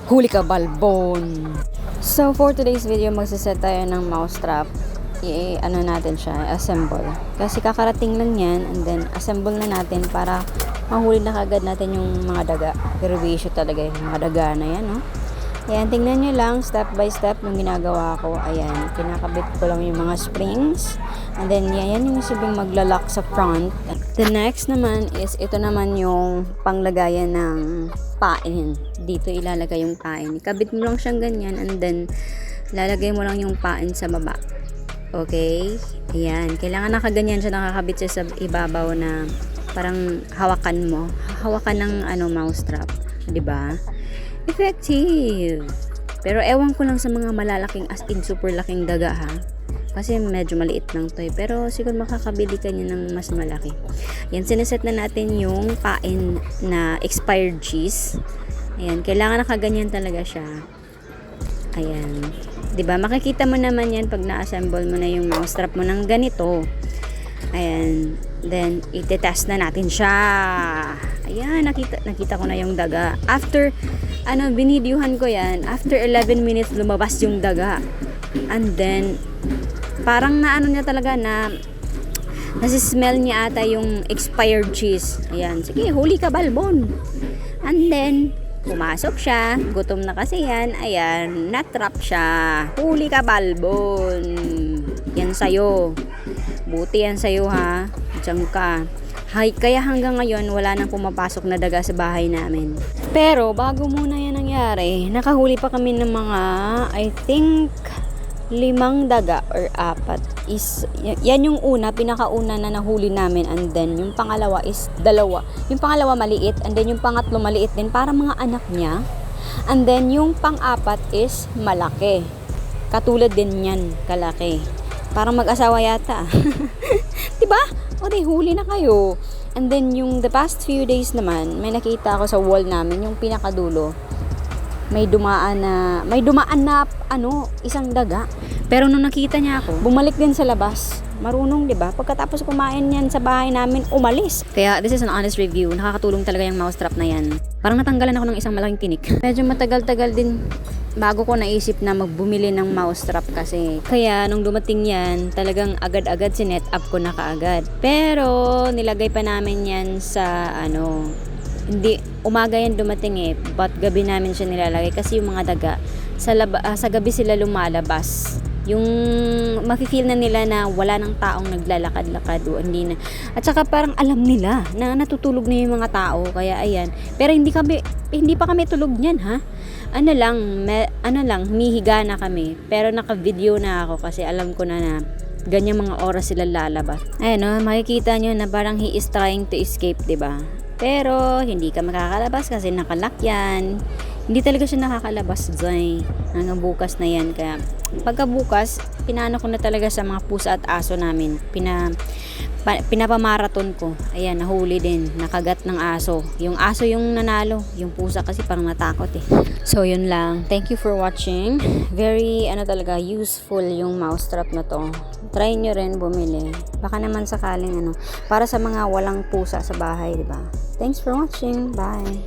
Huli ka, balbon! So, for today's video, magsaset tayo ng mousetrap. Ano natin siya, assemble. Kasi kakarating lang yan, and then assemble na natin para mahuli na kagad natin yung mga daga. Pero issue talaga yung mga daga na yan, no? Ayan, tingnan nyo lang, step by step yung ginagawa ko. Ayan, kinakabit ko lang yung mga springs. And then, yan yung sibing maglalak sa front. The next naman is, ito naman yung panglagayan ng pain. Dito ilalagay yung pain. Ikabit mo lang siyang ganyan, and then, lalagay mo lang yung pain sa baba. Okay? Ayan, kailangan nakaganyan siya, nakakabit siya sa ibabaw na parang hawakan mo. Hawakan ng mousetrap. Diba? Effective! Pero ewan ko lang sa mga malalaking, as in super laking daga ha. Kasi medyo maliit lang to eh. Pero siguro makakabili ka niya ng mas malaki. Yan, sineset na natin yung pain na expired cheese. Ayan, kailangan nakaganyan talaga siya. Ayan. 'Di ba? Makikita mo naman yan pag na-assemble mo na yung mousetrap mo ng ganito. Ayan. Then, ite-test na natin siya. Ayan, nakita ko na yung daga. After, binidyuhan ko yan. After 11 minutes, lumabas yung daga. And then, parang niya talaga nasismell niya ata yung expired cheese. Ayan, sige, huli ka, balbon. And then, pumasok siya. Gutom na kasi yan. Ayan, natrap siya. Huli ka, balbon. Yan sa'yo. Buti yan sa'yo ha. Diyan ka. Kaya hanggang ngayon, wala nang pumapasok na daga sa bahay namin. Pero, bago muna yan nangyari, nakahuli pa kami ng mga, I think, 5 daga or 4. Yan yung una, pinakauna na nahuli namin, and then yung pangalawa is 2. Yung pangalawa maliit, and then yung pangatlo maliit din, para mga anak niya. And then yung pang-4 is malaki. Katulad din yan, kalaki. Parang mag-asawa yata. Diba? O di, huli na kayo. And then yung the past few days naman, may nakita ako sa wall namin, yung pinakadulo. May dumaan na isang daga. Pero nung nakita niya ako, bumalik din sa labas. Marunong, 'di ba? Pagkatapos kumain niyan sa bahay namin, umalis. Kaya this is an honest review. Nakakatulong talaga yung mousetrap na 'yan. Parang natanggalan ako ng isang malaking tinik. Medyo matagal-tagal din bago ko naisip na magbumili ng mousetrap kasi. Kaya nung dumating 'yan, talagang agad-agad sinet up ko na kaagad. Pero nilagay pa namin 'yan sa hindi umaga yan dumating eh, but gabi namin siya nilalagay kasi yung mga daga sa gabi sila lumalabas. Yung mafe-feel na nila na wala nang taong naglalakad-lakad o hindi na. At saka parang alam nila na natutulog na yung mga tao, kaya ayan. Pero hindi pa kami tulog niyan ha. Humihiga na kami. Pero naka-video na ako kasi alam ko na ganyang mga oras sila lalabas. Ayan makikita nyo na parang he is trying to escape, 'di ba? Pero, hindi ka makakalabas kasi nakalock yan. Hindi talaga siya nakakalabas dyan. Hanggang bukas na yan. Kaya, pagkabukas, pinano ko na talaga sa mga pusa at aso namin. Pinapamaraton ko. Ayan, nahuli din. Nakagat ng aso. Yung aso yung nanalo. Yung pusa kasi parang natakot eh. So, yun lang. Thank you for watching. Very, talaga, useful yung mousetrap na to. Try nyo rin bumili. Baka naman sakaling para sa mga walang pusa sa bahay, diba? Thanks for watching. Bye!